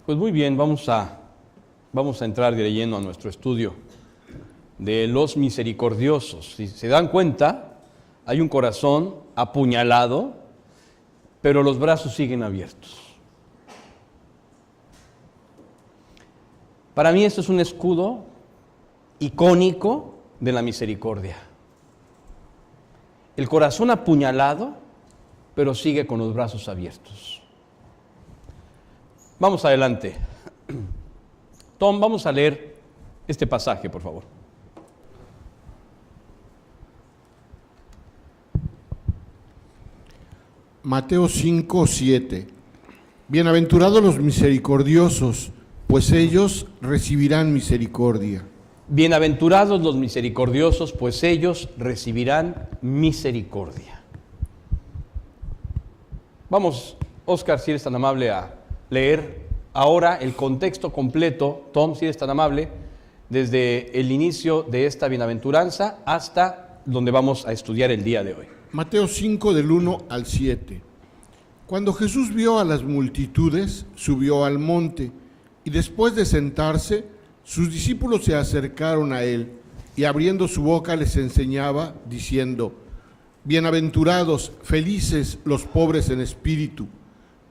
Pues muy bien, vamos a entrar de lleno a nuestro estudio de los misericordiosos. Si se dan cuenta, hay un corazón apuñalado, pero los brazos siguen abiertos. Para mí esto es un escudo icónico de la misericordia. El corazón apuñalado, pero sigue con los brazos abiertos. Vamos adelante. Tom, vamos a leer este pasaje, por favor. Mateo 5:7. Bienaventurados los misericordiosos, pues ellos recibirán misericordia. Bienaventurados los misericordiosos, pues ellos recibirán misericordia. Vamos, Oscar, si eres tan amable, a leer ahora el contexto completo. Tom, si eres tan amable, desde el inicio de esta bienaventuranza hasta donde vamos a estudiar el día de hoy. Mateo 5 del 1 al 7. Cuando Jesús vio a las multitudes, subió al monte, y después de sentarse, sus discípulos se acercaron a él, y abriendo su boca les enseñaba, diciendo: Bienaventurados, felices los pobres en espíritu,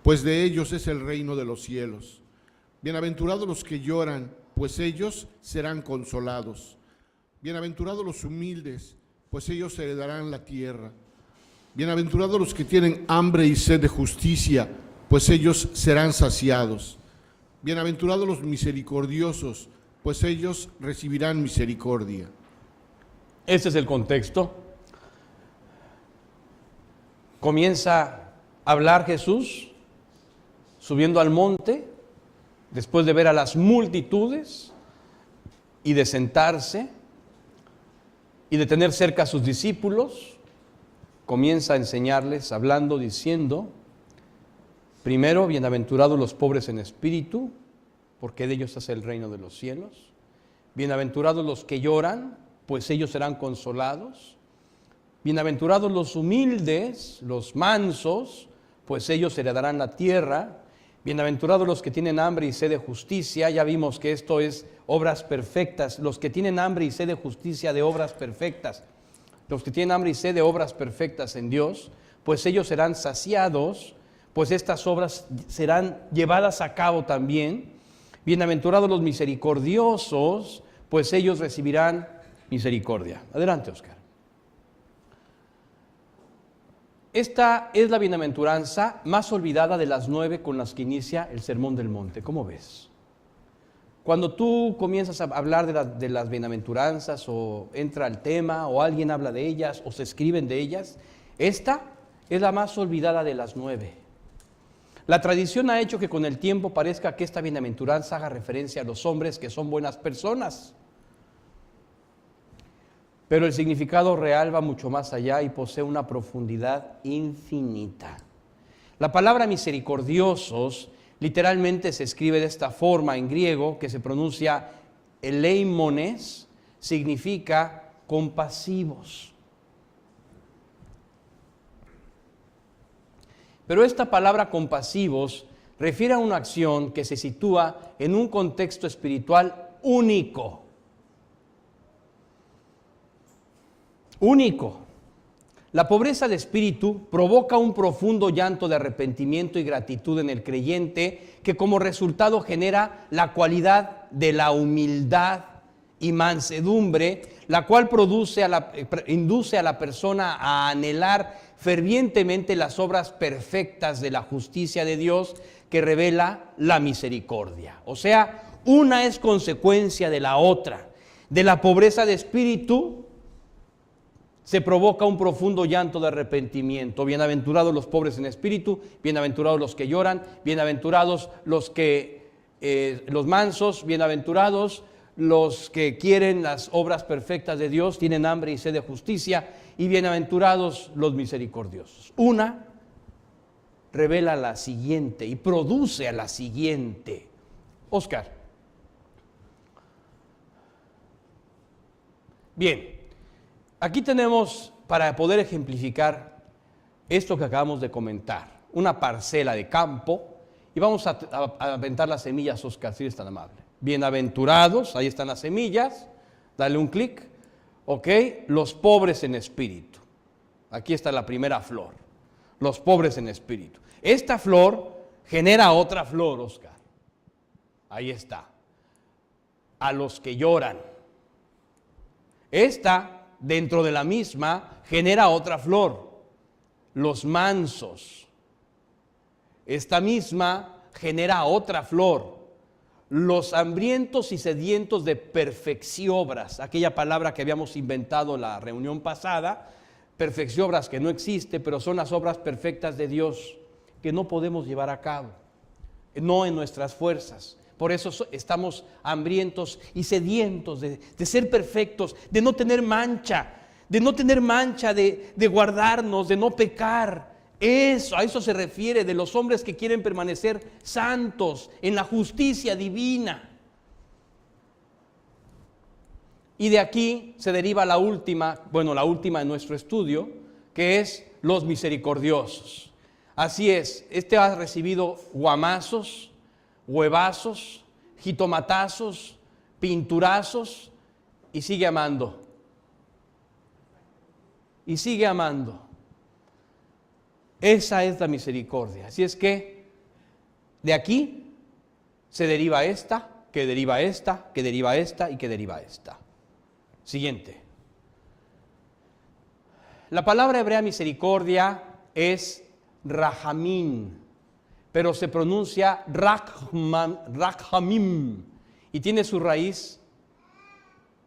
pues de ellos es el reino de los cielos. Bienaventurados los que lloran, pues ellos serán consolados. Bienaventurados los humildes, pues ellos heredarán la tierra. Bienaventurados los que tienen hambre y sed de justicia, pues ellos serán saciados. Bienaventurados los misericordiosos, pues ellos recibirán misericordia. Este es el contexto. Comienza a hablar Jesús subiendo al monte, después de ver a las multitudes y de sentarse y de tener cerca a sus discípulos, comienza a enseñarles, hablando, diciendo: primero, bienaventurados los pobres en espíritu, porque de ellos es el reino de los cielos. Bienaventurados los que lloran, pues ellos serán consolados. Bienaventurados los humildes, los mansos, pues ellos heredarán la tierra. Bienaventurados los que tienen hambre y sed de justicia. Ya vimos que esto es obras perfectas. Los que tienen hambre y sed de justicia, de obras perfectas. Los que tienen hambre y sed de obras perfectas en Dios, pues ellos serán saciados, pues estas obras serán llevadas a cabo también. Bienaventurados los misericordiosos, pues ellos recibirán misericordia. Adelante, Oscar. Esta es la bienaventuranza más olvidada de las 9 con las que inicia el Sermón del Monte. ¿Cómo ves? Cuando tú comienzas a hablar de las bienaventuranzas, o entra el tema, o alguien habla de ellas, o se escriben de ellas, esta es la más olvidada de las 9. La tradición ha hecho que con el tiempo parezca que esta bienaventuranza haga referencia a los hombres que son buenas personas. Pero el significado real va mucho más allá y posee una profundidad infinita. La palabra misericordiosos literalmente se escribe de esta forma en griego, que se pronuncia eleimones, significa compasivos. Pero esta palabra compasivos refiere a una acción que se sitúa en un contexto espiritual único. Único. La pobreza de espíritu provoca un profundo llanto de arrepentimiento y gratitud en el creyente, que como resultado genera la cualidad de la humildad y mansedumbre, la cual induce a la persona a anhelar fervientemente las obras perfectas de la justicia de Dios que revela la misericordia. O sea, una es consecuencia de la otra. De la pobreza de espíritu se provoca un profundo llanto de arrepentimiento. Bienaventurados los pobres en espíritu, bienaventurados los que lloran, bienaventurados los mansos, bienaventurados los que quieren las obras perfectas de Dios, tienen hambre y sed de justicia, y bienaventurados los misericordiosos. Una revela la siguiente y produce a la siguiente. Oscar. Bien. Aquí tenemos, para poder ejemplificar esto que acabamos de comentar, una parcela de campo Y vamos a aventar las semillas, Oscar, si eres tan amable. Bienaventurados, ahí están las semillas, dale un clic. Ok, los pobres en espíritu. Aquí está la primera flor, los pobres en espíritu. Esta flor genera otra flor, Oscar. Ahí está. A los que lloran. Esta, dentro de la misma, genera otra flor, los mansos. Esta misma genera otra flor, los hambrientos y sedientos de perfecciobras, aquella palabra que habíamos inventado en la reunión pasada, perfecciobras que no existe, pero son las obras perfectas de Dios que no podemos llevar a cabo, no en nuestras fuerzas. Por eso estamos hambrientos y sedientos de ser perfectos, de no tener mancha, de guardarnos, de no pecar. A eso se refiere de los hombres que quieren permanecer santos en la justicia divina. Y de aquí se deriva la última de nuestro estudio, que es los misericordiosos. Así es, este ha recibido guamazos, huevazos, jitomatazos, pinturazos y sigue amando. Y sigue amando. Esa es la misericordia. Así es que de aquí se deriva esta, que deriva esta, que deriva esta y que deriva esta. Siguiente. La palabra hebrea misericordia es rahamim, pero se pronuncia rachamim y tiene su raíz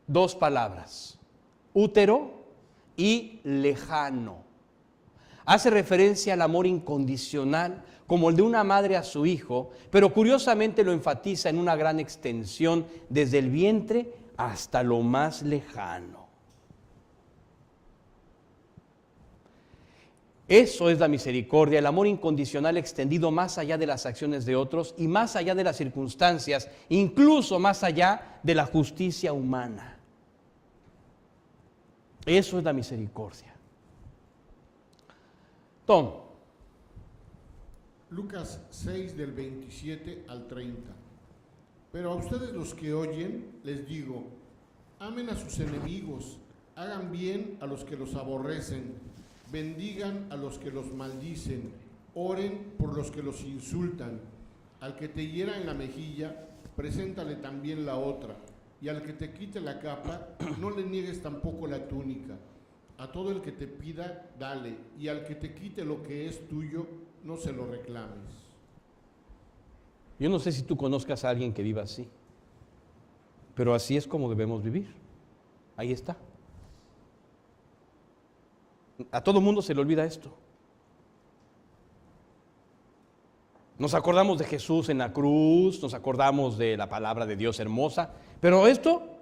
dos palabras, útero y lejano. Hace referencia al amor incondicional, como el de una madre a su hijo, pero curiosamente lo enfatiza en una gran extensión desde el vientre hasta lo más lejano. Eso es la misericordia, el amor incondicional extendido más allá de las acciones de otros y más allá de las circunstancias, incluso más allá de la justicia humana. Eso es la misericordia. Tom. Lucas 6 del 27 al 30. Pero a ustedes los que oyen, les digo, amen a sus enemigos, hagan bien a los que los aborrecen, bendigan a los que los maldicen, oren por los que los insultan. Al que te hiera en la mejilla, preséntale también la otra, y al que te quite la capa, no le niegues tampoco la túnica. A todo el que te pida, dale, y al que te quite lo que es tuyo, no se lo reclames. Yo no sé si tú conozcas a alguien que viva así, pero así es como debemos vivir. Ahí está. A todo mundo se le olvida esto. Nos acordamos de Jesús en la cruz, nos acordamos de la palabra de Dios hermosa, pero esto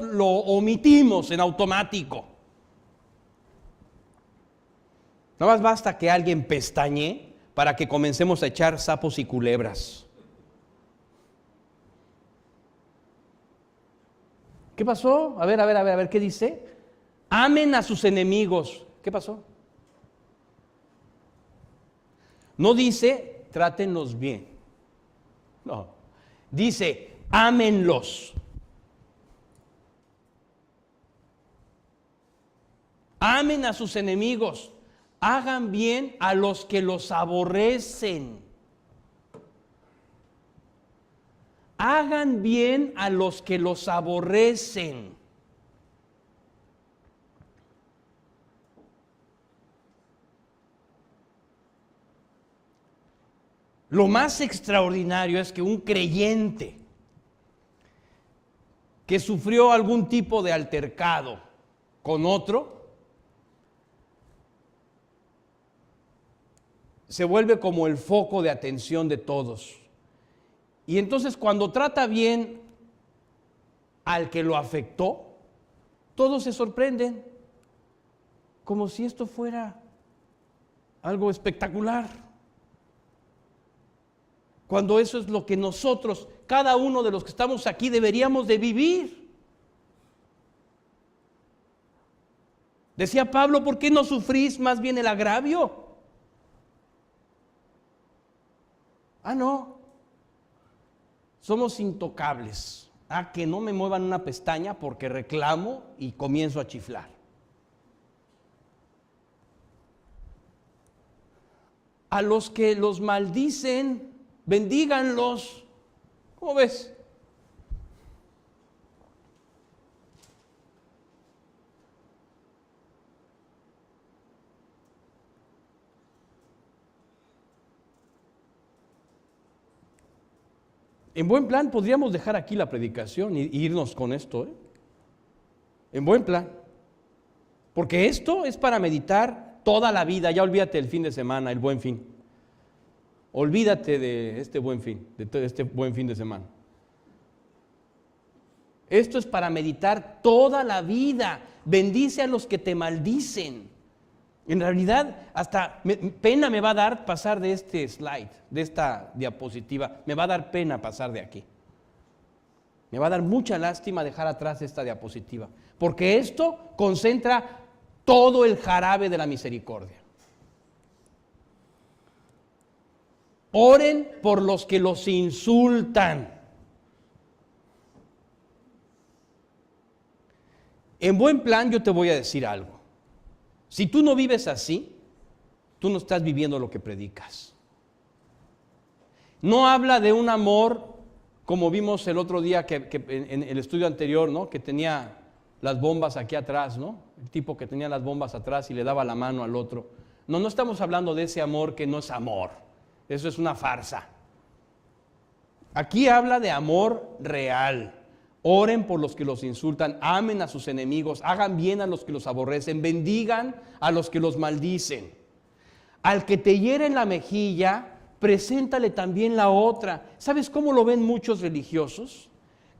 lo omitimos en automático. Nada más basta que alguien pestañee para que comencemos a echar sapos y culebras. ¿Qué pasó? A ver, ¿qué dice? Amen a sus enemigos. ¿Qué pasó? No dice, trátenlos bien. No. Dice, ámenlos. Amen a sus enemigos. Hagan bien a los que los aborrecen. Hagan bien a los que los aborrecen. Lo más extraordinario es que un creyente que sufrió algún tipo de altercado con otro, se vuelve como el foco de atención de todos. Y entonces cuando trata bien al que lo afectó, todos se sorprenden, como si esto fuera algo espectacular. Cuando eso es lo que nosotros, cada uno de los que estamos aquí, deberíamos de vivir. Decía Pablo, ¿por qué no sufrís más bien el agravio? Ah, no. Somos intocables. Ah, que no me muevan una pestaña porque reclamo y comienzo a chiflar. A los que los maldicen, bendíganlos. ¿Cómo ves? En buen plan podríamos dejar aquí la predicación y irnos con esto, ¿eh? En buen plan. Porque esto es para meditar toda la vida. Ya olvídate del fin de semana, el buen fin. Olvídate de este buen fin, de este buen fin de semana. Esto es para meditar toda la vida. Bendice a los que te maldicen. En realidad, hasta pena me va a dar pasar de este slide, de esta diapositiva. Me va a dar pena pasar de aquí. Me va a dar mucha lástima dejar atrás esta diapositiva. Porque esto concentra todo el jarabe de la misericordia. Oren por los que los insultan. En buen plan yo te voy a decir algo. Si tú no vives así, tú no estás viviendo lo que predicas. No habla de un amor como vimos el otro día que en el estudio anterior, ¿no? Que tenía las bombas aquí atrás, ¿no? El tipo que tenía las bombas atrás y le daba la mano al otro. No, no estamos hablando de ese amor que no es amor. Eso es una farsa. Aquí habla de amor real. Oren por los que los insultan, amen a sus enemigos, hagan bien a los que los aborrecen, bendigan a los que los maldicen. Al que te hiere en la mejilla, preséntale también la otra. ¿Sabes cómo lo ven muchos religiosos?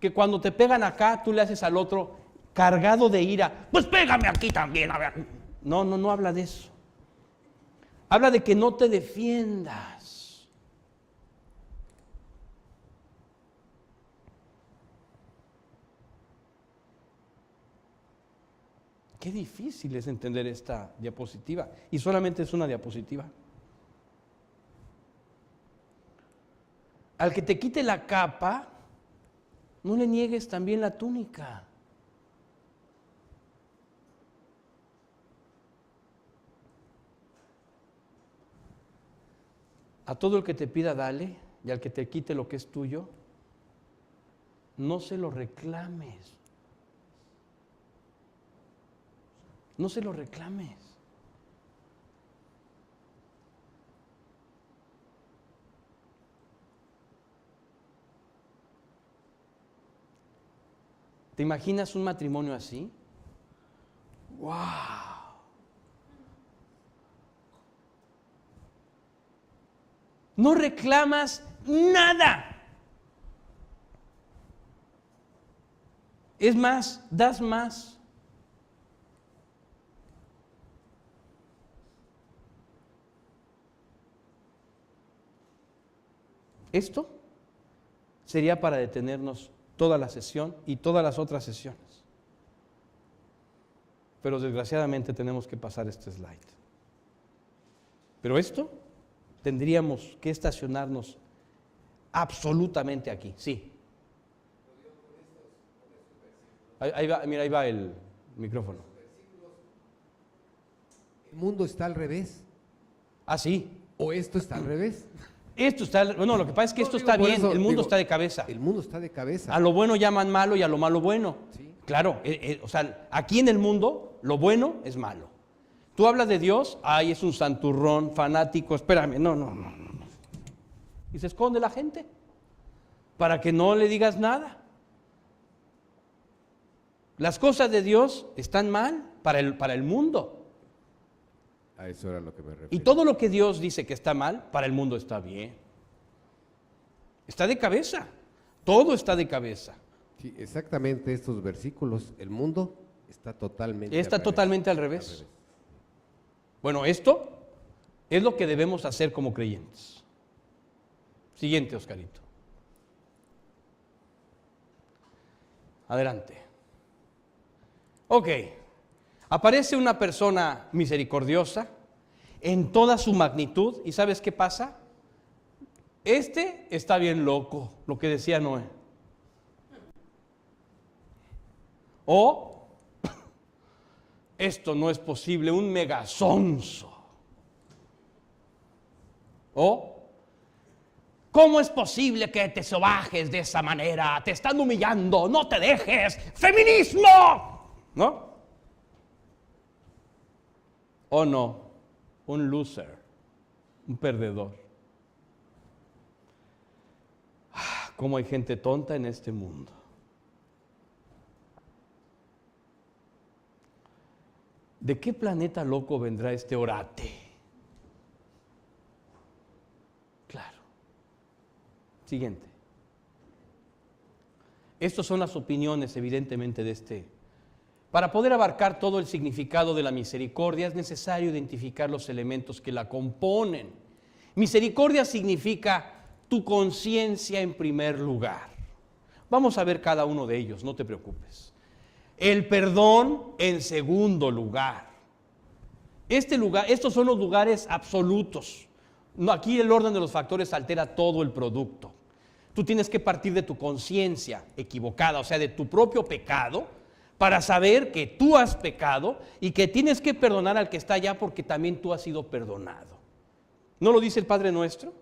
Que cuando te pegan acá, tú le haces al otro cargado de ira, pues pégame aquí también. A ver. No habla de eso. Habla de que no te defiendas. Qué difícil es entender esta diapositiva. Y solamente es una diapositiva. Al que te quite la capa, no le niegues también la túnica. A todo el que te pida, dale, y al que te quite lo que es tuyo, no se lo reclames. No se lo reclames. ¿Te imaginas un matrimonio así? ¡Wow! No reclamas nada. Es más, das más. Esto sería para detenernos toda la sesión y todas las otras sesiones. Pero desgraciadamente tenemos que pasar este slide. Pero esto tendríamos que estacionarnos absolutamente aquí, sí. Ahí va, mira, ahí va el micrófono. ¿El mundo está al revés? Ah, sí. ¿O esto está al revés? Esto está, bueno, lo que pasa es que esto digo, está por bien, eso, el mundo digo, está de cabeza. El mundo está de cabeza. A lo bueno llaman malo y a lo malo bueno. Sí. Claro, o sea, aquí en el mundo lo bueno es malo. Tú hablas de Dios, ay, es un santurrón, fanático, espérame, no. Y se esconde la gente para que no le digas nada. Las cosas de Dios están mal para el mundo. A eso era lo que me refiero. Y todo lo que Dios dice que está mal, para el mundo está bien. Está de cabeza. Todo está de cabeza. Sí, exactamente estos versículos. El mundo está totalmente Al revés. Bueno, esto es lo que debemos hacer como creyentes. Siguiente, Oscarito. Adelante. Ok. Aparece una persona misericordiosa en toda su magnitud. ¿Y sabes qué pasa? este está bien loco, lo que decía Noé. O, esto no es posible, un megasonso. O, ¿cómo es posible que te sobajes de esa manera? Te están humillando, no te dejes. ¡Feminismo! ¿No? O no, un loser, un perdedor. ¿Cómo hay gente tonta en este mundo? ¿De qué planeta loco vendrá este orate? Claro. Siguiente. Estas son las opiniones, evidentemente, de este. Para poder abarcar todo el significado de la misericordia es necesario identificar los elementos que la componen. Misericordia significa tu conciencia en primer lugar. Vamos a ver cada uno de ellos, no te preocupes. El perdón en segundo lugar. Estos son los lugares absolutos. No, aquí el orden de los factores altera todo el producto. Tú tienes que partir de tu conciencia equivocada, o sea, de tu propio pecado, para saber que tú has pecado y que tienes que perdonar al que está allá porque también tú has sido perdonado. ¿No lo dice el Padre Nuestro?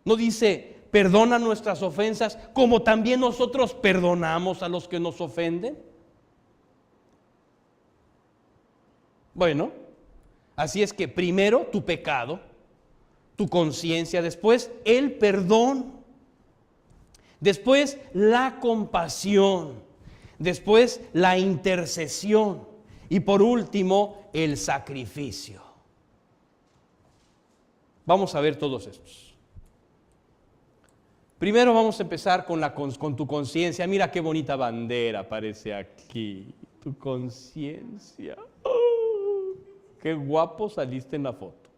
¿No dice, perdona nuestras ofensas como también nosotros perdonamos a los que nos ofenden? Bueno, así es que primero tu pecado, tu conciencia, después el perdón, después la compasión, después la intercesión y por último el sacrificio. Vamos a ver todos estos. Primero vamos a empezar con tu conciencia. Mira qué bonita bandera aparece aquí. Tu conciencia. ¡Oh! Qué guapo saliste en la foto.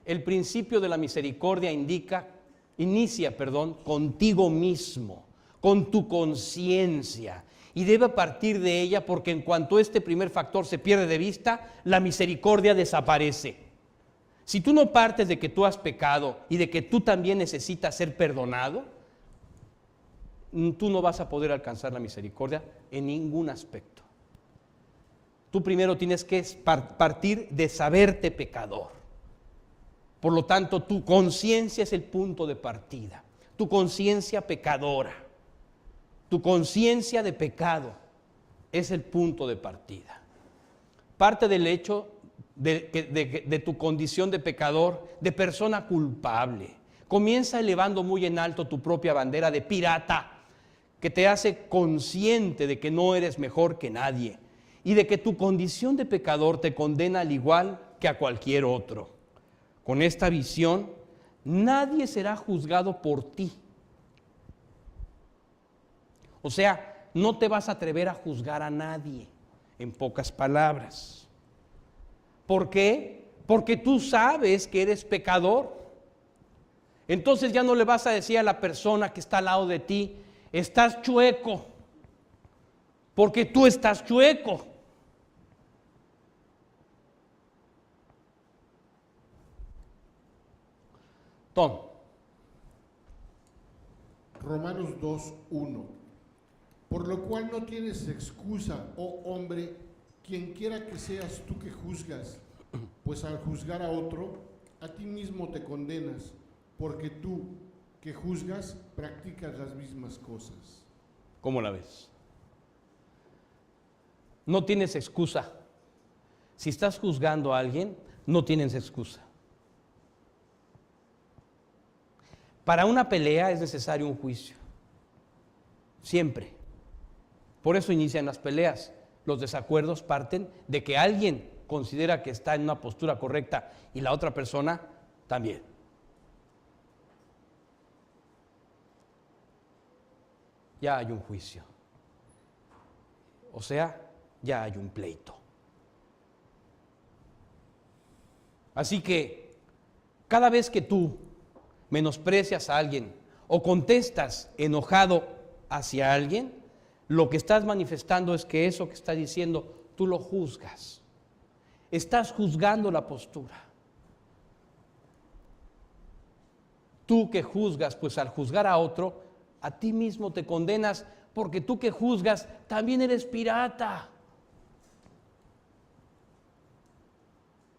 El principio de la misericordia inicia contigo mismo, con tu conciencia. Y debe partir de ella porque en cuanto este primer factor se pierde de vista, la misericordia desaparece. Si tú no partes de que tú has pecado y de que tú también necesitas ser perdonado, tú no vas a poder alcanzar la misericordia en ningún aspecto. Tú primero tienes que partir de saberte pecador. Por lo tanto, tu conciencia es el punto de partida. Tu conciencia pecadora, tu conciencia de pecado es el punto de partida. Parte del hecho de tu condición de pecador, de persona culpable. Comienza elevando muy en alto tu propia bandera de pirata, que te hace consciente de que no eres mejor que nadie y de que tu condición de pecador te condena al igual que a cualquier otro. Con esta visión, nadie será juzgado por ti. O sea, no te vas a atrever a juzgar a nadie, en pocas palabras. ¿Por qué? Porque tú sabes que eres pecador. Entonces ya no le vas a decir a la persona que está al lado de ti, estás chueco, porque tú estás chueco. Tom. Romanos 2:1. Por lo cual no tienes excusa, oh hombre, quien quiera que seas tú que juzgas, pues al juzgar a otro, a ti mismo te condenas, porque tú que juzgas practicas las mismas cosas. ¿Cómo la ves? No tienes excusa. Si estás juzgando a alguien, no tienes excusa. Para una pelea es necesario un juicio. Siempre. Por eso inician las peleas. Los desacuerdos parten de que alguien considera que está en una postura correcta y la otra persona también. Ya hay un juicio. O sea, ya hay un pleito. Así que cada vez que tú menosprecias a alguien o contestas enojado hacia alguien, lo que estás manifestando es que eso que está diciendo tú lo juzgas. Estás juzgando la postura. Tú que juzgas, pues al juzgar a otro, a ti mismo te condenas, porque tú que juzgas también eres pirata.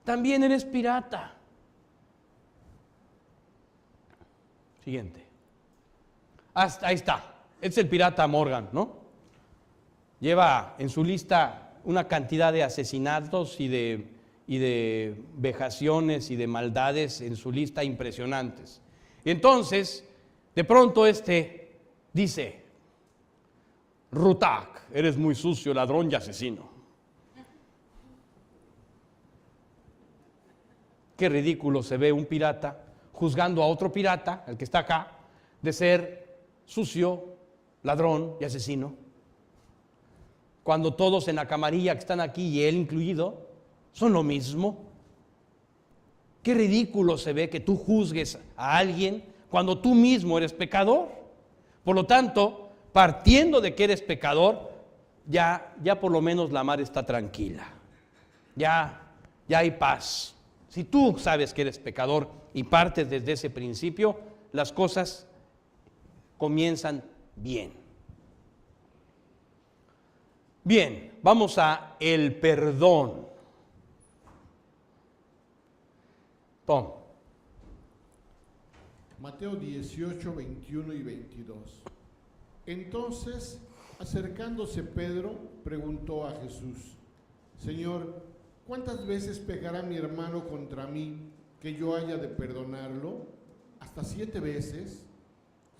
También eres pirata. Siguiente. Ahí está. Este es el pirata Morgan, ¿no? Lleva en su lista una cantidad de asesinatos y de vejaciones y de maldades en su lista impresionantes. Y entonces, de pronto dice: Rutak, eres muy sucio, ladrón y asesino. Qué ridículo se ve un pirata juzgando a otro pirata, el que está acá, de ser sucio, ladrón y asesino. Cuando todos en la camarilla que están aquí, y él incluido, son lo mismo. Qué ridículo se ve que tú juzgues a alguien cuando tú mismo eres pecador. Por lo tanto, partiendo de que eres pecador, ya por lo menos la mar está tranquila. Ya hay paz. Si tú sabes que eres pecador y partes desde ese principio, las cosas comienzan bien. Bien, vamos a el perdón. Tom. Mateo 18, 21 y 22. Entonces, acercándose Pedro, preguntó a Jesús: Señor, ¿cuántas veces pecará mi hermano contra mí que yo haya de perdonarlo? ¿Hasta 7 veces?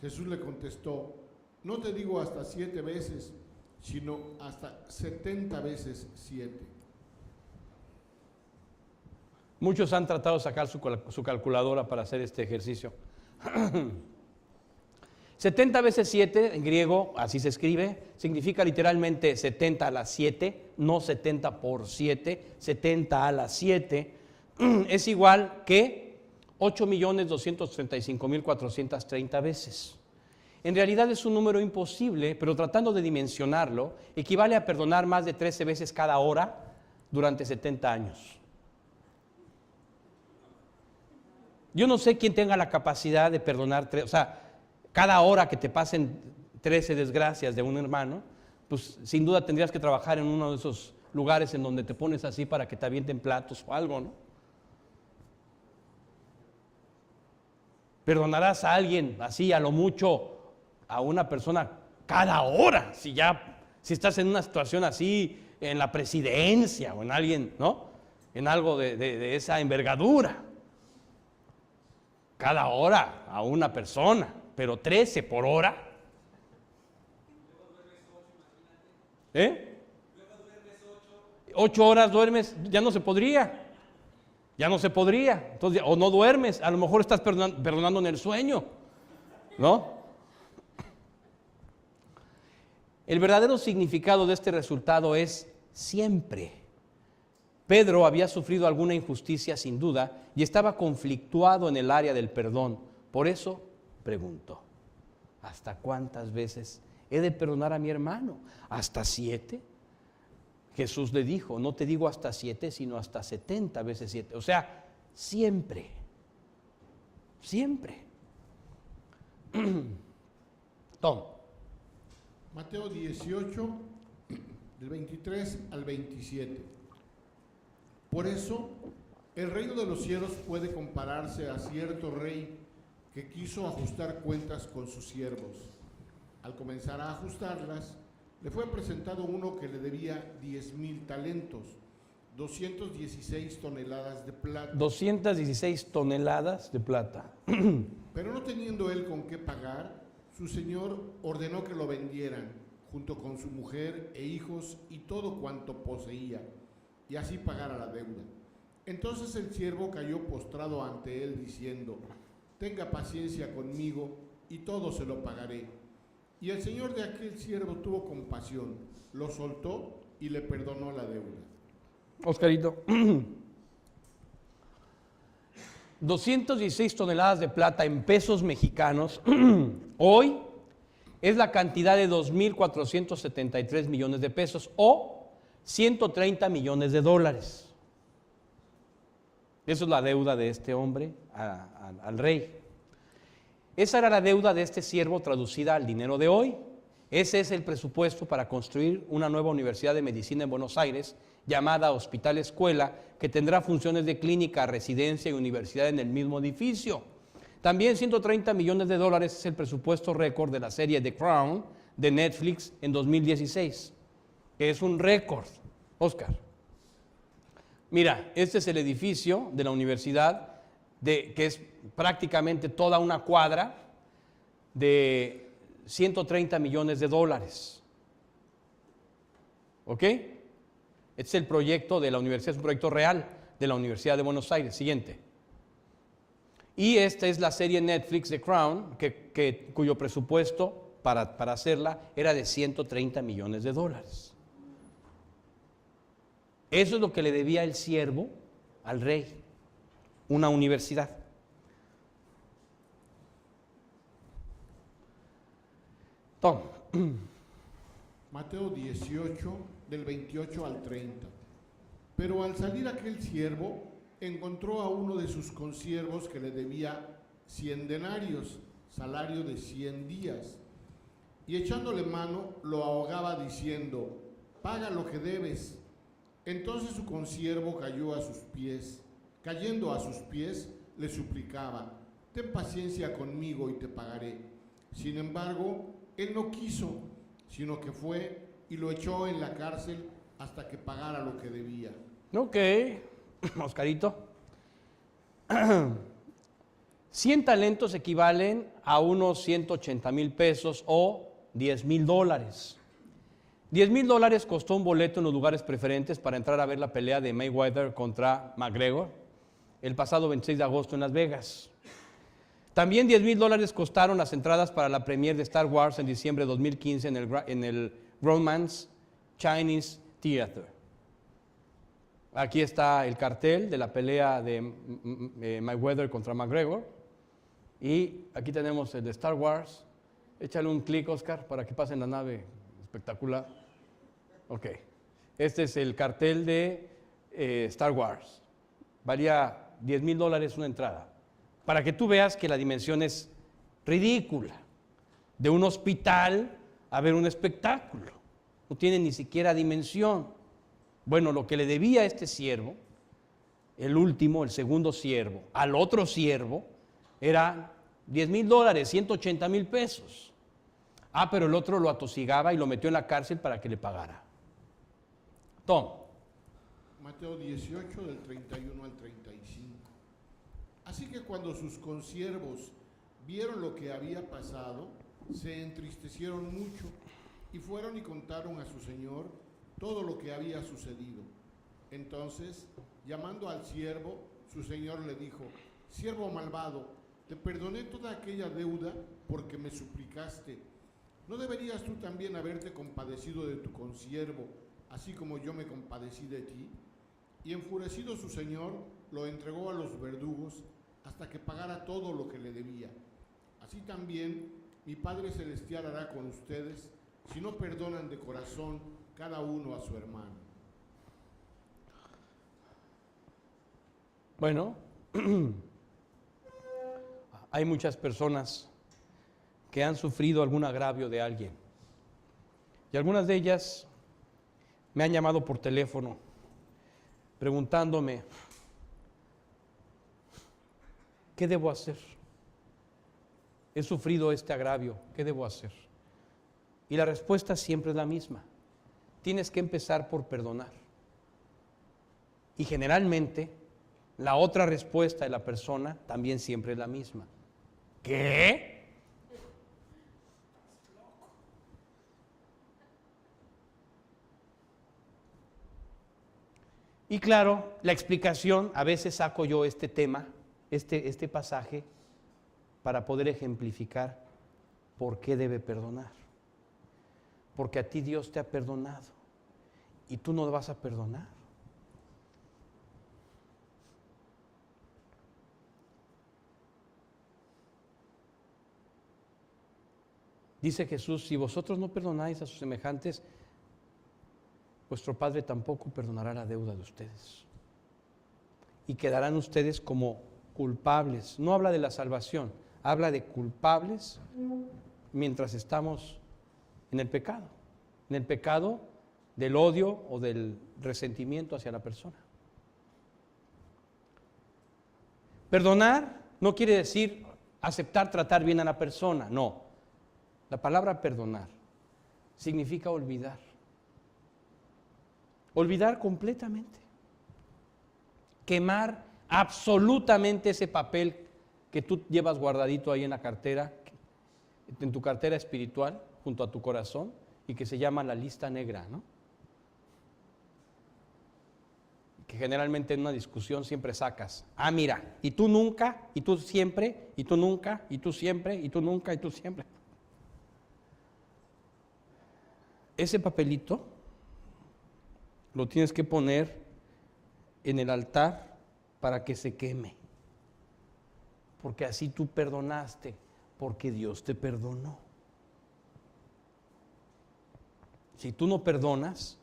Jesús le contestó: no te digo hasta 7 veces, sino hasta 70 veces 7. Muchos han tratado de sacar su calculadora para hacer este ejercicio. 70 veces 7 en griego, así se escribe, significa literalmente 70 a la 7, no 70 por 7, 70 a la 7, es igual que 8.235.430 veces. En realidad es un número imposible, pero tratando de dimensionarlo, equivale a perdonar más de 13 veces cada hora durante 70 años. Yo no sé quién tenga la capacidad de perdonar, cada hora que te pasen 13 desgracias de un hermano, pues sin duda tendrías que trabajar en uno de esos lugares en donde te pones así para que te avienten platos o algo, ¿no? Perdonarás a alguien así a lo mucho, a una persona cada hora, si estás en una situación así, en la presidencia o en alguien, ¿no? En algo de esa envergadura. Cada hora a una persona, pero 13 por hora. 8 horas duermes, ya no se podría. Entonces, o no duermes, a lo mejor estás perdonando en el sueño, ¿no? El verdadero significado de este resultado es siempre. Pedro había sufrido alguna injusticia sin duda y estaba conflictuado en el área del perdón. Por eso preguntó: ¿hasta cuántas veces he de perdonar a mi hermano? ¿Hasta 7? Jesús le dijo: no te digo hasta 7, sino hasta 70 veces 7. O sea, siempre. Siempre. Tom. Mateo 18, del 23 al 27. Por eso, el reino de los cielos puede compararse a cierto rey que quiso ajustar cuentas con sus siervos. Al comenzar a ajustarlas, le fue presentado uno que le debía 10,000 talentos, 216 toneladas de plata. 216 toneladas de plata. Pero no teniendo él con qué pagar, su señor ordenó que lo vendieran, junto con su mujer e hijos y todo cuanto poseía, y así pagara la deuda. Entonces el siervo cayó postrado ante él, diciendo: tenga paciencia conmigo, y todo se lo pagaré. Y el señor de aquel siervo tuvo compasión, lo soltó y le perdonó la deuda. Oscarito, 216 toneladas de plata en pesos mexicanos, hoy es la cantidad de 2.473 millones de pesos o 130 millones de dólares. Eso es la deuda de este hombre al rey. Esa era la deuda de este siervo traducida al dinero de hoy. Ese es el presupuesto para construir una nueva universidad de medicina en Buenos Aires, llamada Hospital Escuela, que tendrá funciones de clínica, residencia y universidad en el mismo edificio. También 130 millones de dólares es el presupuesto récord de la serie The Crown de Netflix en 2016, que es un récord. Oscar, mira, este es el edificio de la universidad, que es prácticamente toda una cuadra de 130 millones de dólares. ¿Ok? Este es el proyecto de la universidad, es un proyecto real de la Universidad de Buenos Aires. Siguiente. Y esta es la serie Netflix The Crown, cuyo presupuesto para hacerla era de 130 millones de dólares. Eso es lo que le debía el siervo al rey, una universidad. Tom. Mateo 18, del 28 al 30. Pero al salir aquel siervo, encontró a uno de sus consiervos que le debía 100 denarios, salario de 100 días. Y echándole mano, lo ahogaba diciendo, paga lo que debes. Entonces su consiervo cayendo a sus pies, le suplicaba, ten paciencia conmigo y te pagaré. Sin embargo, él no quiso, sino que fue y lo echó en la cárcel hasta que pagara lo que debía. Ok, Oscarito. 100 talentos equivalen a unos 180,000 pesos o 10,000 dólares. 10,000 dólares costó un boleto en los lugares preferentes para entrar a ver la pelea de Mayweather contra McGregor el pasado 26 de agosto en Las Vegas. También 10,000 dólares costaron las entradas para la premiere de Star Wars en diciembre de 2015 en el Grauman's Chinese Theater. Aquí está el cartel de la pelea de Mayweather contra McGregor. Y aquí tenemos el de Star Wars. Échale un clic, Oscar, para que pasen la nave. Espectacular. Ok. Este es el cartel de Star Wars. Valía 10,000 dólares una entrada. Para que tú veas que la dimensión es ridícula. De un hospital a ver un espectáculo. No tiene ni siquiera dimensión. Bueno, lo que le debía a este siervo, el último, el segundo siervo, al otro siervo, era 10,000 dólares, 180,000 pesos. Ah, pero el otro lo atosigaba y lo metió en la cárcel para que le pagara. Tom. Mateo 18, del 31 al 35. Así que cuando sus consiervos vieron lo que había pasado, se entristecieron mucho y fueron y contaron a su señor todo lo que había sucedido. Entonces, llamando al siervo, su señor le dijo, siervo malvado, te perdoné toda aquella deuda porque me suplicaste. ¿No deberías tú también haberte compadecido de tu consiervo, así como yo me compadecí de ti? Y enfurecido su señor, lo entregó a los verdugos hasta que pagara todo lo que le debía. Así también mi Padre Celestial hará con ustedes si no perdonan de corazón cada uno a su hermano. Bueno, hay muchas personas que han sufrido algún agravio de alguien. Y algunas de ellas me han llamado por teléfono preguntándome, ¿qué debo hacer? He sufrido este agravio, ¿qué debo hacer? Y la respuesta siempre es la misma. Tienes que empezar por perdonar. Y generalmente, la otra respuesta de la persona también siempre es la misma. ¿Qué? Y claro, la explicación, a veces saco yo este tema, este pasaje, para poder ejemplificar por qué debe perdonar. Porque a ti Dios te ha perdonado y tú no vas a perdonar. Dice Jesús, si vosotros no perdonáis a sus semejantes, vuestro Padre tampoco perdonará la deuda de ustedes. Y quedarán ustedes como culpables. No habla de la salvación, habla de culpables mientras estamos en el pecado del odio o del resentimiento hacia la persona. Perdonar no quiere decir aceptar tratar bien a la persona, no. La palabra perdonar significa olvidar. Olvidar completamente. Quemar absolutamente ese papel que tú llevas guardadito ahí en la cartera, en tu cartera espiritual, junto a tu corazón, y que se llama la lista negra, ¿no? Que generalmente en una discusión siempre sacas. Ah, mira, y tú nunca, y tú siempre, y tú nunca, y tú siempre, y tú nunca, y tú siempre. Ese papelito lo tienes que poner en el altar para que se queme. Porque así tú perdonaste, porque Dios te perdonó. Si tú no perdonas,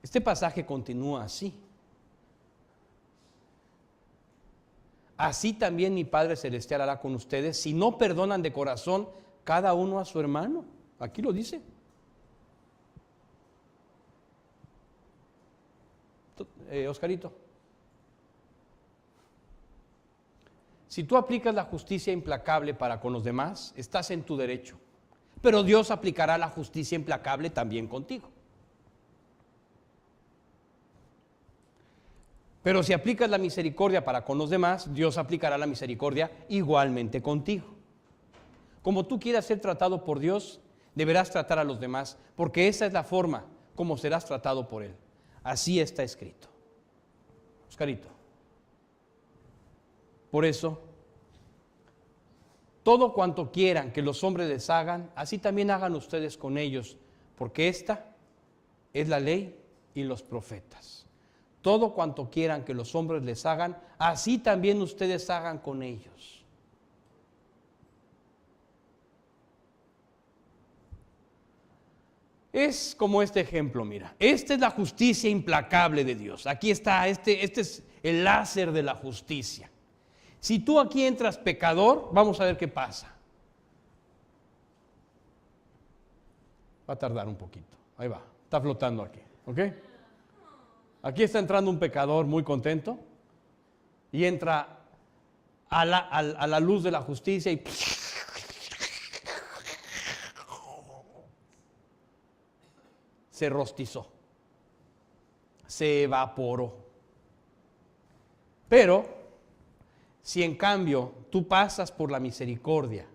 este pasaje continúa así. Así también mi Padre Celestial hará con ustedes si no perdonan de corazón cada uno a su hermano. Aquí lo dice. Oscarito, si tú aplicas la justicia implacable para con los demás, estás en tu derecho. Pero Dios aplicará la justicia implacable también contigo. Pero si aplicas la misericordia para con los demás, Dios aplicará la misericordia igualmente contigo. Como tú quieras ser tratado por Dios, deberás tratar a los demás, porque esa es la forma como serás tratado por Él. Así está escrito. Oscarito. Por eso, todo cuanto quieran que los hombres les hagan, así también hagan ustedes con ellos, porque esta es la ley y los profetas. Todo cuanto quieran que los hombres les hagan, así también ustedes hagan con ellos. Es como este ejemplo, mira. Esta es la justicia implacable de Dios. Aquí está, este es el láser de la justicia. Si tú aquí entras pecador, vamos a ver qué pasa. Va a tardar un poquito. Ahí va, está flotando aquí, ¿ok? Aquí está entrando un pecador muy contento y entra a la luz de la justicia y se rostizó, se evaporó. Pero si en cambio tú pasas por la misericordia,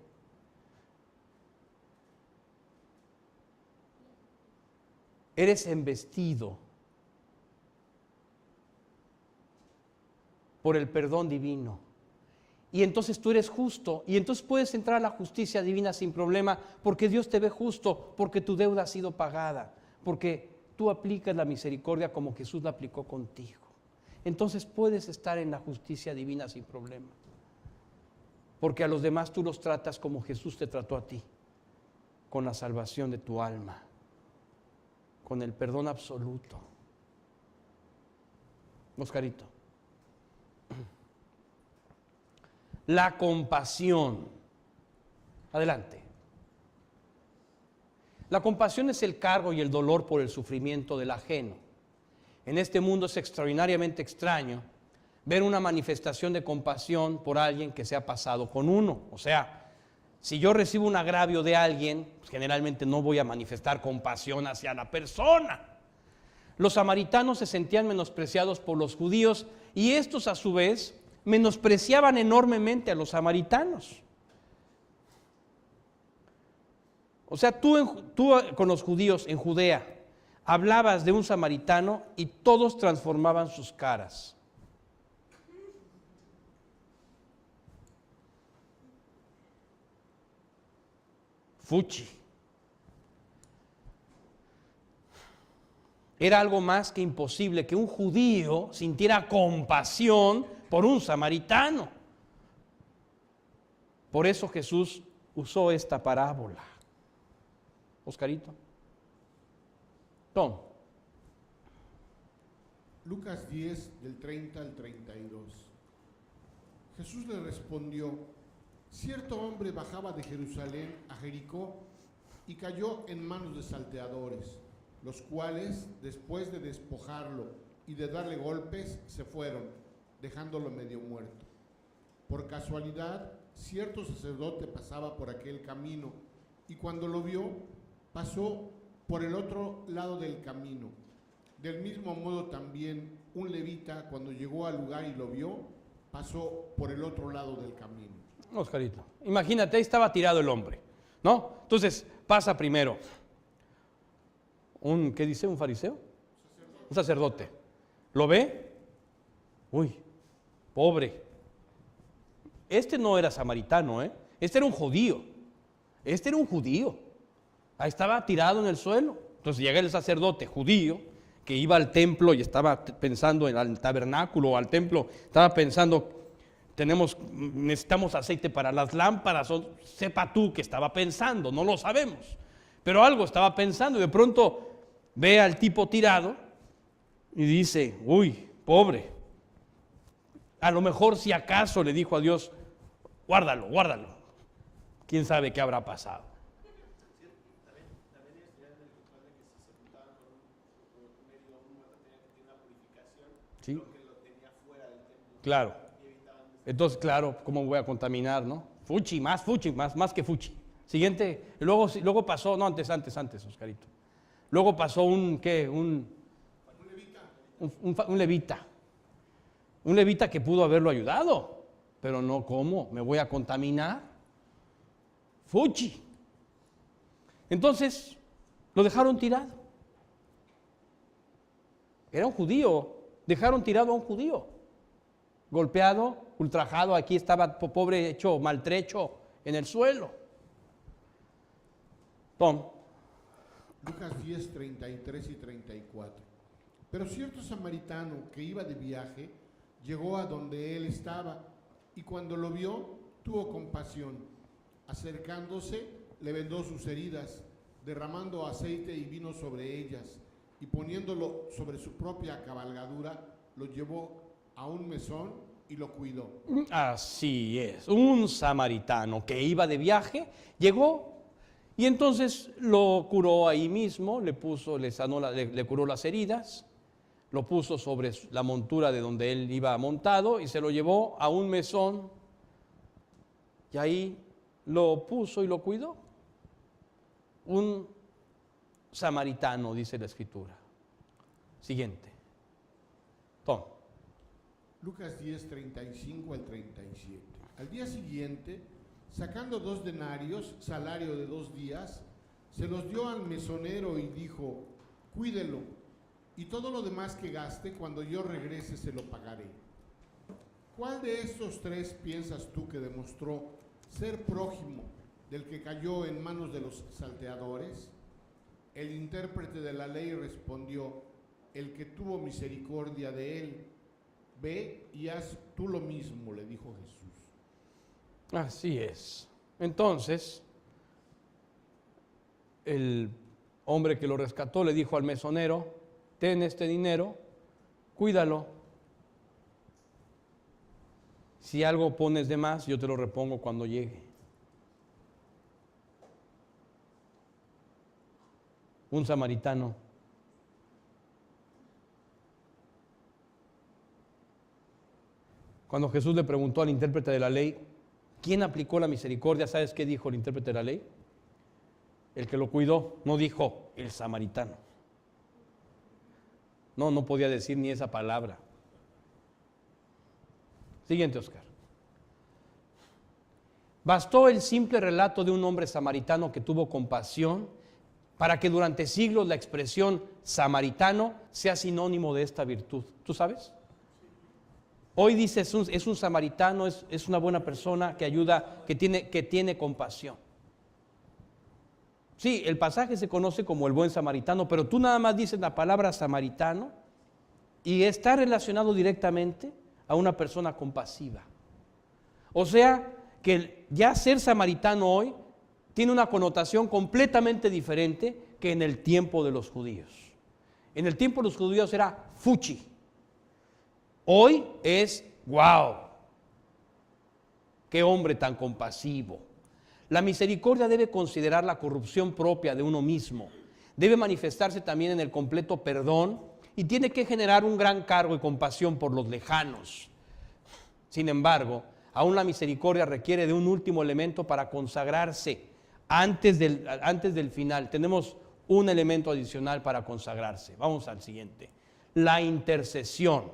eres embestido por el perdón divino. Y entonces tú eres justo, y entonces puedes entrar a la justicia divina sin problema, porque Dios te ve justo, porque tu deuda ha sido pagada, porque tú aplicas la misericordia como Jesús la aplicó contigo. Entonces puedes estar en la justicia divina sin problema, porque a los demás tú los tratas como Jesús te trató a ti, con la salvación de tu alma, con el perdón absoluto. Oscarito. La compasión. Adelante. La compasión es el cargo y el dolor por el sufrimiento del ajeno. En este mundo es extraordinariamente extraño ver una manifestación de compasión por alguien que se ha pasado con uno. O sea, si yo recibo un agravio de alguien, pues generalmente no voy a manifestar compasión hacia la persona. Los samaritanos se sentían menospreciados por los judíos y estos a su vez menospreciaban enormemente a los samaritanos. O sea, tú con los judíos en Judea hablabas de un samaritano y todos transformaban sus caras. Fuchi. Era algo más que imposible que un judío sintiera compasión por un samaritano. Por eso Jesús usó esta parábola. Oscarito. Tom. Lucas 10, del 30 al 32. Jesús le respondió: Cierto hombre bajaba de Jerusalén a Jericó y cayó en manos de salteadores, los cuales, después de despojarlo y de darle golpes, se fueron, dejándolo medio muerto. Por casualidad, cierto sacerdote pasaba por aquel camino y cuando lo vio, pasó por el otro lado del camino. Del mismo modo también un levita, cuando llegó al lugar y lo vio, pasó por el otro lado del camino. Oscarito, imagínate, ahí estaba tirado el hombre, ¿no? Entonces pasa primero ¿qué dice? ¿Un fariseo? Un sacerdote. ¿Lo ve? Uy, pobre. Este no era samaritano, ¿eh? Este era un judío. Ahí estaba tirado en el suelo. Entonces llega el sacerdote judío que iba al templo y estaba pensando en el tabernáculo, al templo, estaba pensando, necesitamos aceite para las lámparas, o sepa tú qué estaba pensando, no lo sabemos, pero algo estaba pensando y de pronto ve al tipo tirado y dice, uy, pobre. A lo mejor si acaso le dijo a Dios, guárdalo. ¿Quién sabe qué habrá pasado? También es el ritual de que si se juntaban con un medio o un muerto tenía que tener una purificación, ¿sí? Lo que lo tenía fuera del templo. Claro. Entonces, claro, ¿cómo voy a contaminar, no? Fuchi, más que fuchi. Siguiente, luego pasó, no, antes, Oscarito. Luego pasó un levita. Un levita que pudo haberlo ayudado, pero no, ¿cómo? ¿Me voy a contaminar? Fuchi. Entonces, lo dejaron tirado. Era un judío, dejaron tirado a un judío. Golpeado, ultrajado, aquí estaba pobre, hecho maltrecho en el suelo. Tom. Lucas 10, 33 y 34. Pero cierto samaritano que iba de viaje llegó a donde él estaba y cuando lo vio tuvo compasión. Acercándose le vendó sus heridas, derramando aceite y vino sobre ellas y poniéndolo sobre su propia cabalgadura lo llevó a un mesón y lo cuidó. Así es, un samaritano que iba de viaje llegó y entonces lo curó ahí mismo, le curó las heridas, lo puso sobre la montura de donde él iba montado y se lo llevó a un mesón y ahí lo puso y lo cuidó. Un samaritano, dice la Escritura. Siguiente. Tom. Lucas 10, 35 al 37. Al día siguiente, sacando 2 denarios, salario de 2 días, se los dio al mesonero y dijo, cuídelo, y todo lo demás que gaste, cuando yo regrese se lo pagaré. ¿Cuál de estos 3 piensas tú que demostró ser prójimo del que cayó en manos de los salteadores? El intérprete de la ley respondió, el que tuvo misericordia de él. Ve y haz tú lo mismo, le dijo Jesús. Así es. Entonces, el hombre que lo rescató le dijo al mesonero, ten este dinero, cuídalo. Si algo pones de más, yo te lo repongo cuando llegue. Un samaritano. Cuando Jesús le preguntó al intérprete de la ley, ¿quién aplicó la misericordia? ¿Sabes qué dijo el intérprete de la ley? El que lo cuidó, no dijo el samaritano. No podía decir ni esa palabra. Siguiente, Oscar. Bastó el simple relato de un hombre samaritano que tuvo compasión para que durante siglos la expresión samaritano sea sinónimo de esta virtud. ¿Tú sabes? Hoy dice es un samaritano, es una buena persona que ayuda, que tiene compasión. Sí, el pasaje se conoce como el buen samaritano, pero tú nada más dices la palabra samaritano y está relacionado directamente a una persona compasiva. O sea, que ya ser samaritano hoy tiene una connotación completamente diferente que en el tiempo de los judíos. En el tiempo de los judíos era fuchi. Hoy es wow. qué hombre tan compasivo. La misericordia debe considerar la corrupción propia de uno mismo, debe manifestarse también en el completo perdón y tiene que generar un gran cargo y compasión por los lejanos. Sin embargo, aún la misericordia requiere de un último elemento para consagrarse antes del final. Tenemos un elemento adicional para consagrarse. Vamos al siguiente. La intercesión.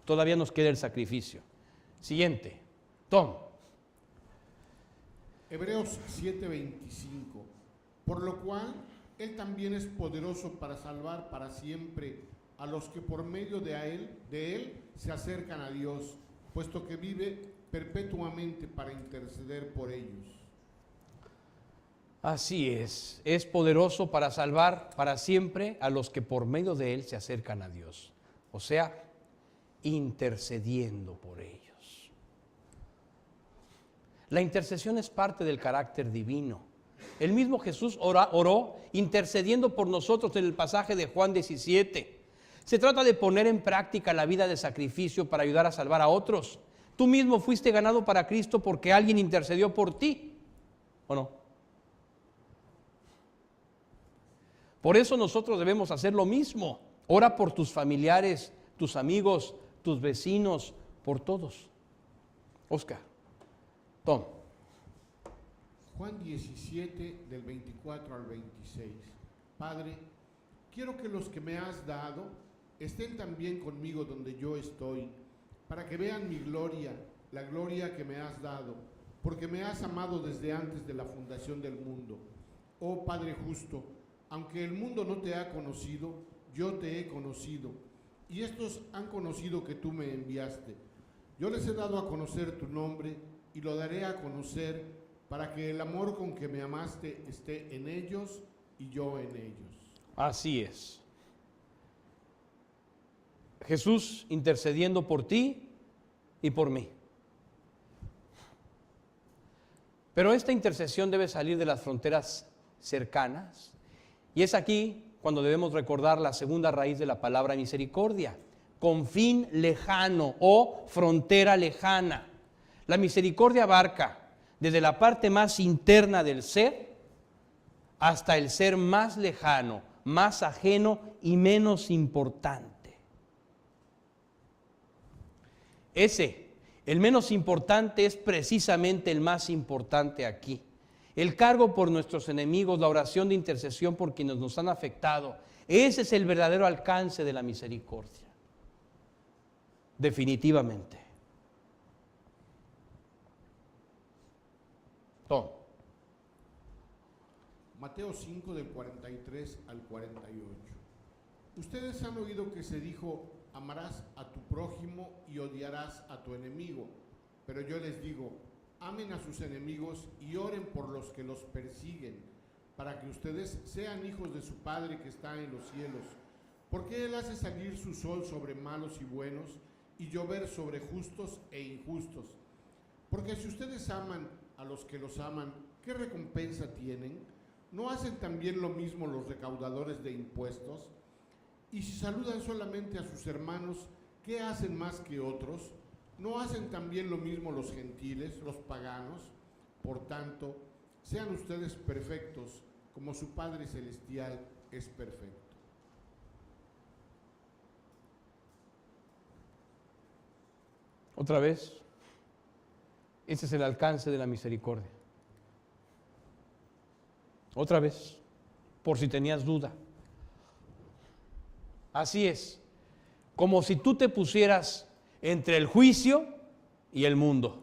Todavía nos queda el sacrificio. Siguiente. Tom. Hebreos 7:25. Por lo cual, Él también es poderoso para salvar para siempre a los que por medio de él se acercan a Dios, puesto que vive perpetuamente para interceder por ellos. Así es poderoso para salvar para siempre a los que por medio de Él se acercan a Dios. O sea, intercediendo por ellos. La intercesión es parte del carácter divino. El mismo Jesús oró intercediendo por nosotros en el pasaje de Juan 17. Se trata de poner en práctica la vida de sacrificio para ayudar a salvar a otros. Tú mismo fuiste ganado para Cristo porque alguien intercedió por ti, ¿o no? Por eso nosotros debemos hacer lo mismo. Ora por tus familiares, tus amigos, tus vecinos, por todos. Oscar. Tom. Juan 17, del 24 al 26. Padre, quiero que los que me has dado estén también conmigo donde yo estoy, para que vean mi gloria, la gloria que me has dado, porque me has amado desde antes de la fundación del mundo. Oh Padre justo, aunque el mundo no te ha conocido, yo te he conocido, y estos han conocido que tú me enviaste. Yo les he dado a conocer tu nombre, y lo daré a conocer para que el amor con que me amaste esté en ellos y yo en ellos. Así es. Jesús intercediendo por ti y por mí. Pero esta intercesión debe salir de las fronteras cercanas. Y es aquí cuando debemos recordar la segunda raíz de la palabra misericordia, confín lejano o frontera lejana. La misericordia abarca desde la parte más interna del ser hasta el ser más lejano, más ajeno y menos importante. El menos importante es precisamente el más importante aquí. El cargo por nuestros enemigos, la oración de intercesión por quienes nos han afectado, ese es el verdadero alcance de la misericordia. Definitivamente. Tom. Mateo 5, del 43 al 48. Ustedes han oído que se dijo, amarás a tu prójimo y odiarás a tu enemigo. Pero yo les digo, amen a sus enemigos y oren por los que los persiguen, para que ustedes sean hijos de su Padre que está en los cielos. Porque Él hace salir su sol sobre malos y buenos y llover sobre justos e injustos. Porque si ustedes aman a los que los aman, ¿qué recompensa tienen? ¿No hacen también lo mismo los recaudadores de impuestos? Y si saludan solamente a sus hermanos, ¿qué hacen más que otros? ¿No hacen también lo mismo los gentiles, los paganos? Por tanto, sean ustedes perfectos, como su Padre Celestial es perfecto. Otra vez, ese es el alcance de la misericordia. Otra vez, por si tenías duda. Así es, como si tú te pusieras entre el juicio y el mundo,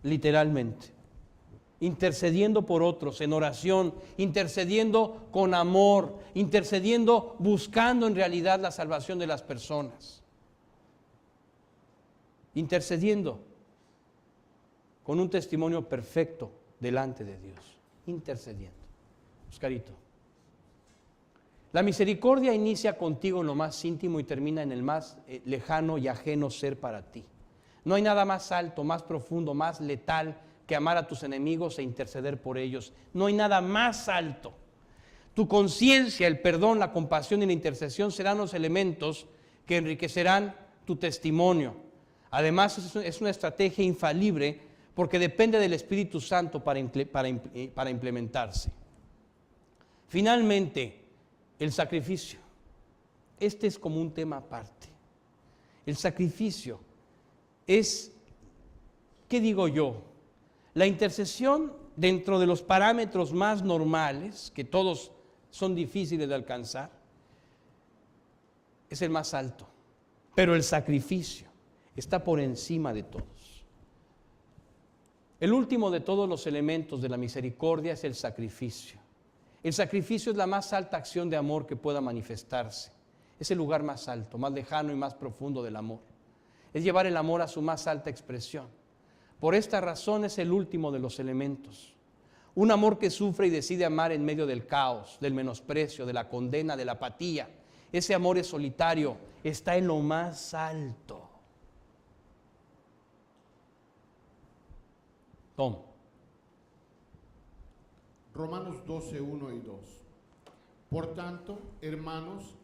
literalmente, intercediendo por otros en oración, intercediendo con amor, intercediendo buscando en realidad la salvación de las personas, intercediendo con un testimonio perfecto delante de Dios, intercediendo. Oscarito. La misericordia inicia contigo en lo más íntimo y termina en el más lejano y ajeno ser para ti. No hay nada más alto, más profundo, más letal que amar a tus enemigos e interceder por ellos. No hay nada más alto. Tu conciencia, el perdón, la compasión y la intercesión serán los elementos que enriquecerán tu testimonio. Además, es una estrategia infalible porque depende del Espíritu Santo para implementarse. Finalmente, el sacrificio. Este es como un tema aparte. El sacrificio es, ¿qué digo yo? La intercesión dentro de los parámetros más normales, que todos son difíciles de alcanzar, es el más alto. Pero el sacrificio está por encima de todos. El último de todos los elementos de la misericordia es el sacrificio. El sacrificio es la más alta acción de amor que pueda manifestarse. Es el lugar más alto, más lejano y más profundo del amor. Es llevar el amor a su más alta expresión. Por esta razón es el último de los elementos. Un amor que sufre y decide amar en medio del caos, del menosprecio, de la condena, de la apatía. Ese amor es solitario, está en lo más alto. Tom. Romanos 12, 1 y 2. Por tanto, hermanos,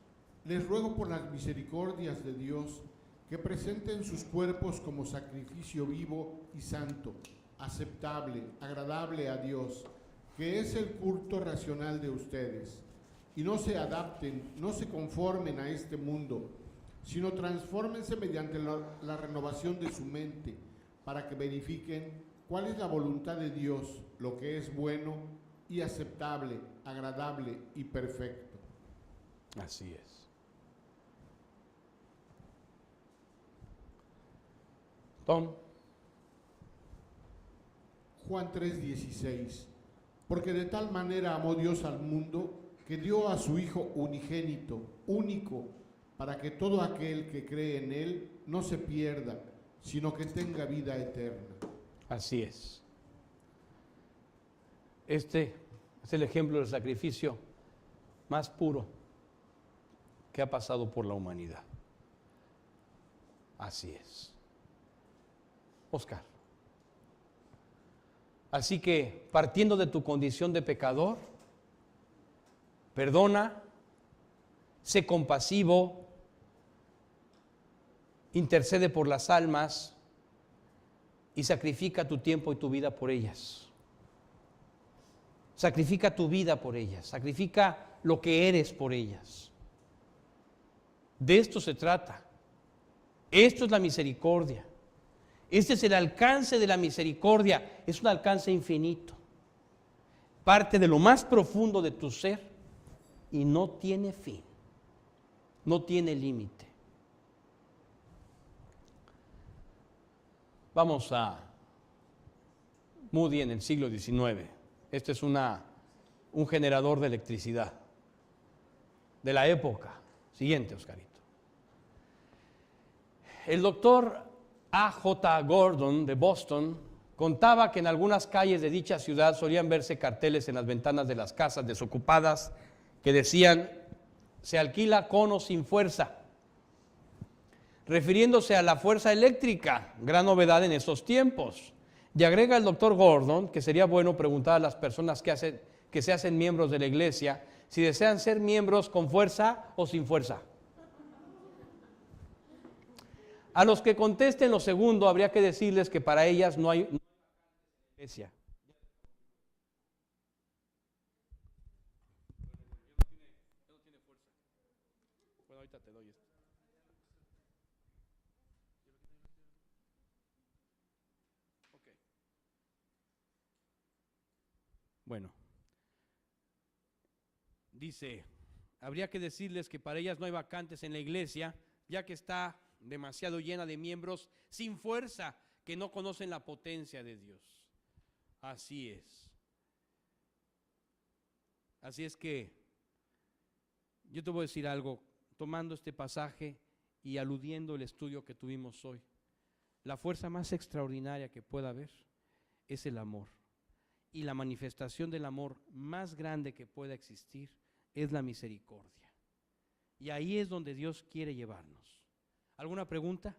les ruego por las misericordias de Dios que presenten sus cuerpos como sacrificio vivo y santo, aceptable, agradable a Dios, que es el culto racional de ustedes. Y no se adapten, no se conformen a este mundo, sino transfórmense mediante la renovación de su mente, para que verifiquen cuál es la voluntad de Dios, lo que es bueno y aceptable, agradable y perfecto. Así es. Tom. Juan 3:16. Porque de tal manera amó Dios al mundo que dio a su Hijo unigénito, único, para que todo aquel que cree en Él no se pierda, sino que tenga vida eterna. Así es. Este es el ejemplo del sacrificio más puro que ha pasado por la humanidad. Así es. Oscar. Así que, partiendo de tu condición de pecador, perdona, sé compasivo, intercede por las almas y sacrifica tu tiempo y tu vida por ellas. Sacrifica tu vida por ellas, sacrifica lo que eres por ellas. De esto se trata. Esto es la misericordia. Este es el alcance de la misericordia. Es un alcance infinito. Parte de lo más profundo de tu ser y no tiene fin. No tiene límite. Vamos a Moody en el siglo XIX. Este es un generador de electricidad de la época. Siguiente, Oscarito. El doctor A.J. Gordon de Boston contaba que en algunas calles de dicha ciudad solían verse carteles en las ventanas de las casas desocupadas que decían: se alquila con o sin fuerza, refiriéndose a la fuerza eléctrica, gran novedad en esos tiempos. Y agrega el doctor Gordon que sería bueno preguntar a las personas que se hacen miembros de la iglesia si desean ser miembros con fuerza o sin fuerza. A los que contesten lo segundo, habría que decirles que para ellas no hay iglesia. Bueno, ahorita te doy esto. Okay. Bueno, dice, habría que decirles que para ellas no hay vacantes en la iglesia, ya que está demasiado llena de miembros sin fuerza que no conocen la potencia de Dios. Así es. Así es que yo te voy a decir algo, tomando este pasaje y aludiendo el estudio que tuvimos hoy. La fuerza más extraordinaria que pueda haber es el amor. Y la manifestación del amor más grande que pueda existir es la misericordia. Y ahí es donde Dios quiere llevarnos. ¿Alguna pregunta?